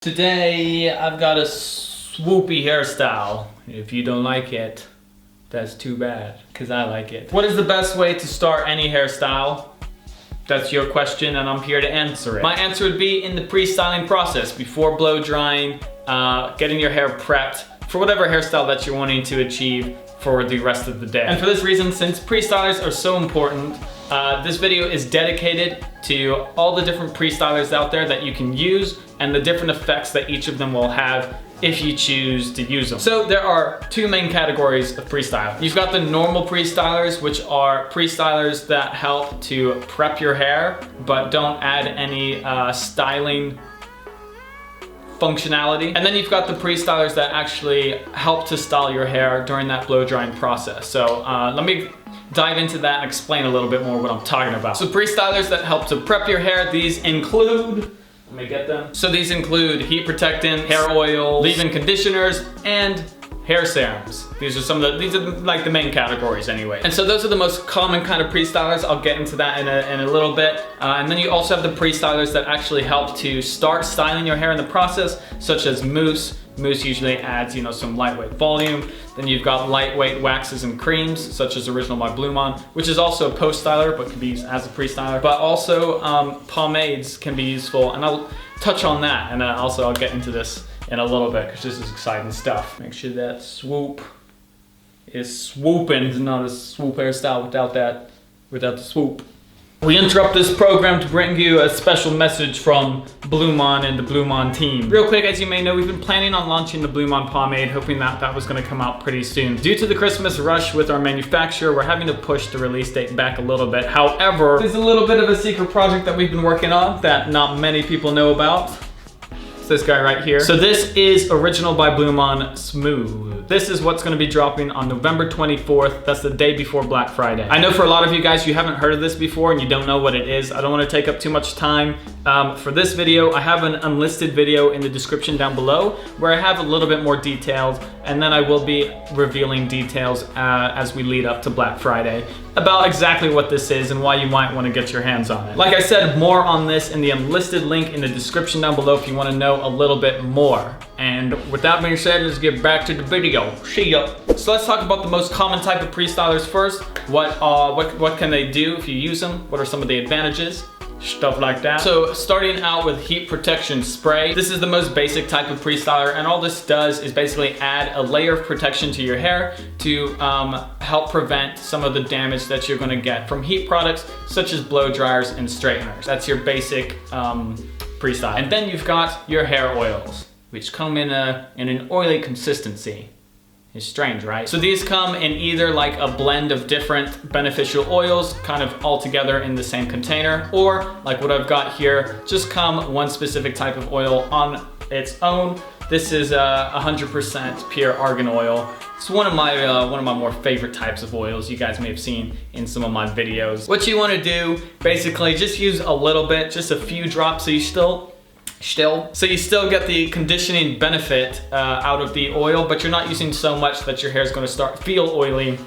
Today I've got a swoopy hairstyle. If you don't like it, that's too bad, because I like it. What is the best way to start any hairstyle? That's your question and I'm here to answer it. My answer would be in the pre-styling process, before blow drying, getting your hair prepped for whatever hairstyle that you're wanting to achieve for the rest of the day. And for this reason, since pre-stylers are so important, this video is dedicated to all the different pre-stylers out there that you can use and the different effects that each of them will have if you choose to use them. So there are two main categories of pre-style. You've got the normal pre-stylers, which are pre-stylers that help to prep your hair, but don't add any styling functionality. And then you've got the pre-stylers that actually help to style your hair during that blow drying process. So let me dive into that and explain a little bit more what I'm talking about. So pre-stylers that help to prep your hair, these include, let me get them. So these include heat protectant, hair oil, leave-in conditioners, and hair serums. These are like the main categories anyway. And so those are the most common kind of pre-stylers. I'll get into that in a little bit. And then you also have the pre-stylers that actually help to start styling your hair in the process, such as Mousse. Mousse usually adds, some lightweight volume. Then you've got lightweight waxes and creams, such as Original by BluMaan, which is also a post-styler, but can be used as a pre-styler. But also pomades can be useful, and I'll touch on that. And also I'll get into this in a little bit, because this is exciting stuff. Make sure that swoop is swooping. It's not a swoop hairstyle without the swoop. We interrupt this program to bring you a special message from BluMaan and the BluMaan team. Real quick, as you may know, we've been planning on launching the BluMaan pomade, hoping that was gonna come out pretty soon. Due to the Christmas rush with our manufacturer, we're having to push the release date back a little bit. However, there's a little bit of a secret project that we've been working on that not many people know about. This guy right here. So this is Original by BluMaan Smooth. This is what's gonna be dropping on November 24th. That's the day before Black Friday. I know for a lot of you guys, you haven't heard of this before and you don't know what it is. I don't wanna take up too much time. For this video, I have an unlisted video in the description down below where I have a little bit more details, and then I will be revealing details as we lead up to Black Friday about exactly what this is and why you might want to get your hands on it. Like I said, more on this in the unlisted link in the description down below if you want to know a little bit more. And with that being said, let's get back to the video. See ya. So let's talk about the most common type of pre-stylers first. What can they do if you use them? What are some of the advantages? Stuff like that. So starting out with heat protection spray. This is the most basic type of pre-styler, and all this does is basically add a layer of protection to your hair to help prevent some of the damage that you're gonna get from heat products such as blow dryers and straighteners. That's your basic pre-style. And then you've got your hair oils, which come in an oily consistency. It's strange, right? So these come in either like a blend of different beneficial oils, kind of all together in the same container, or like what I've got here, just come one specific type of oil on its own. This is 100% pure argan oil. It's one of my more favorite types of oils you guys may have seen in some of my videos. What you want to do, basically, just use a little bit, just a few drops, so you still get the conditioning benefit out of the oil, but you're not using so much that your hair is going to start feel oily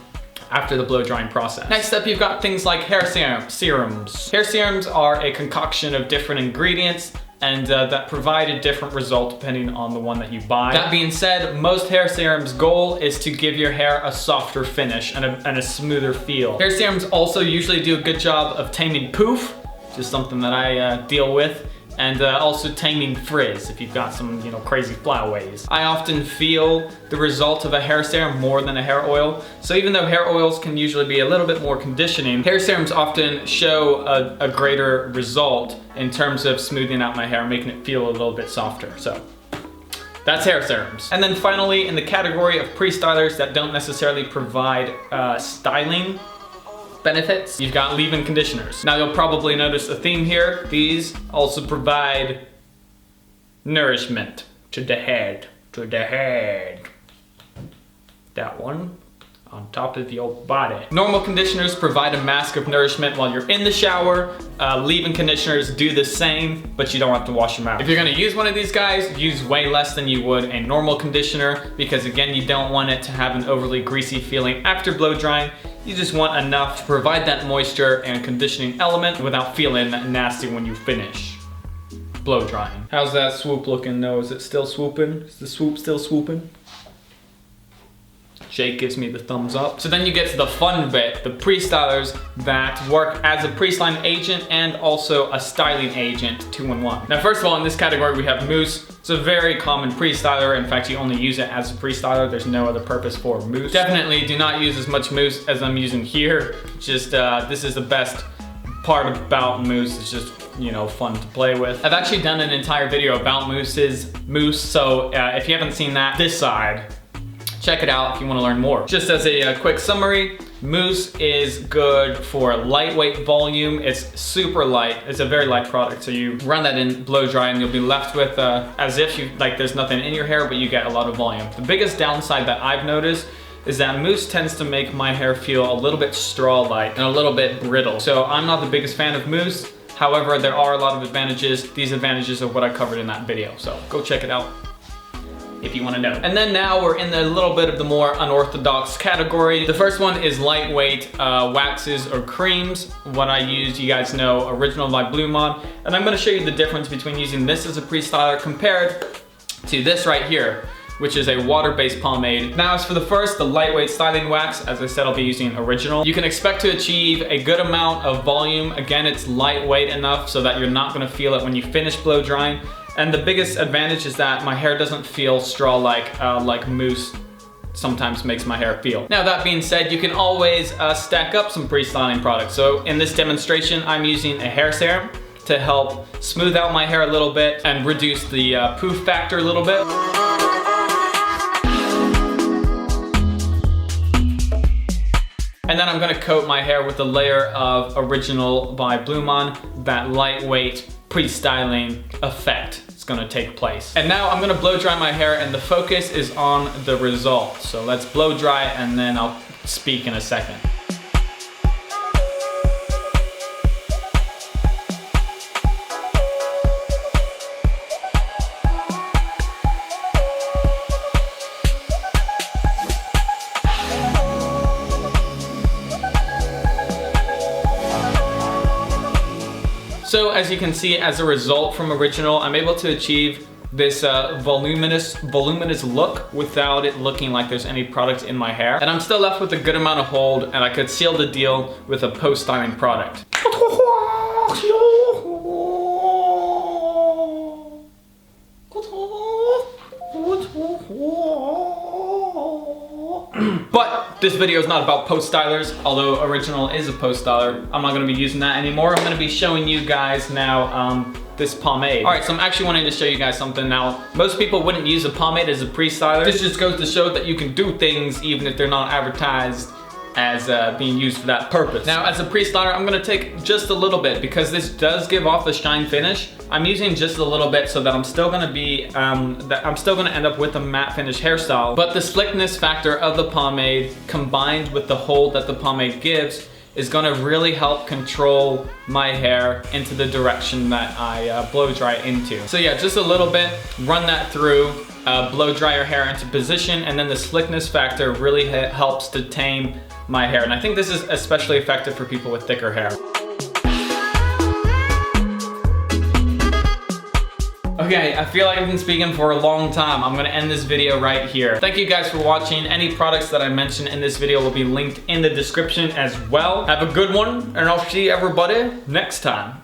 after the blow drying process. Next up, you've got things like hair serums. Hair serums are a concoction of different ingredients and that provide a different result depending on the one that you buy. That being said, most hair serums' goal is to give your hair a softer finish and a smoother feel. Hair serums also usually do a good job of taming poof, which is something that I deal with, and also taming frizz if you've got some crazy flyaways. I often feel the result of a hair serum more than a hair oil. So even though hair oils can usually be a little bit more conditioning, hair serums often show a greater result in terms of smoothing out my hair, making it feel a little bit softer. So that's hair serums. And then finally, in the category of pre-stylers that don't necessarily provide styling benefits, you've got leave-in conditioners. Now you'll probably notice a theme here. These also provide nourishment to the head, That one on top of your body. Normal conditioners provide a mask of nourishment while you're in the shower. Leave-in conditioners do the same, but you don't have to wash them out. If you're gonna use one of these guys, use way less than you would a normal conditioner, because again, you don't want it to have an overly greasy feeling after blow drying. You just want enough to provide that moisture and conditioning element without feeling nasty when you finish. blow drying. How's that swoop looking though? Is it still swooping? Is the swoop still swooping? Jake gives me the thumbs up. So then you get to the fun bit, the pre-stylers that work as a pre-styling agent and also a styling agent 2-in-1. Now first of all, in this category we have Mousse. It's a very common pre-styler. In fact, you only use it as a pre-styler. There's no other purpose for Mousse. Definitely do not use as much Mousse as I'm using here. Just, this is the best part about Mousse. It's just, you know, fun to play with. I've actually done an entire video about Mousse, so if you haven't seen that, this side, check it out if you want to learn more. Just as a quick summary, Mousse is good for lightweight volume. It's super light. It's a very light product. So you run that in blow dry and you'll be left with as if you there's nothing in your hair, but you get a lot of volume. The biggest downside that I've noticed is that Mousse tends to make my hair feel a little bit straw-like and a little bit brittle. So I'm not the biggest fan of Mousse. However, there are a lot of advantages. These advantages are what I covered in that video. So go check it out if you want to know. And then now we're in a little bit of the more unorthodox category. The first one is lightweight waxes or creams. What I use, you guys know, Original by BluMaan. And I'm gonna show you the difference between using this as a pre-styler compared to this right here, which is a water-based pomade. Now as for the first, the lightweight styling wax, as I said, I'll be using Original. You can expect to achieve a good amount of volume. Again, it's lightweight enough so that you're not gonna feel it when you finish blow drying. And the biggest advantage is that my hair doesn't feel straw-like like Mousse sometimes makes my hair feel. Now that being said, you can always stack up some pre-styling products. So in this demonstration, I'm using a hair serum to help smooth out my hair a little bit and reduce the poof factor a little bit. And then I'm gonna coat my hair with a layer of Original by BluMaan, that lightweight pre-styling effect is gonna take place. And now I'm gonna blow dry my hair and the focus is on the result. So let's blow dry and then I'll speak in a second. So as you can see, as a result from Original, I'm able to achieve this voluminous look without it looking like there's any product in my hair. And I'm still left with a good amount of hold, and I could seal the deal with a post-styling product. But this video is not about post-stylers, although Original is a post-styler. I'm not gonna be using that anymore. I'm gonna be showing you guys now this pomade. All right, so I'm actually wanting to show you guys something now. Most people wouldn't use a pomade as a pre-styler. This just goes to show that you can do things even if they're not advertised as being used for that purpose. Now, as a pre-styler, I'm gonna take just a little bit because this does give off the shine finish. I'm using just a little bit so that I'm still gonna be, I'm still gonna end up with a matte finish hairstyle. But the slickness factor of the pomade combined with the hold that the pomade gives is gonna really help control my hair into the direction that I blow dry into. So yeah, just a little bit, run that through, blow dry your hair into position, and then the slickness factor really helps to tame my hair. And I think this is especially effective for people with thicker hair. Okay, I feel like I've been speaking for a long time. I'm gonna end this video right here. Thank you guys for watching. Any products that I mentioned in this video will be linked in the description as well. Have a good one, and I'll see everybody next time.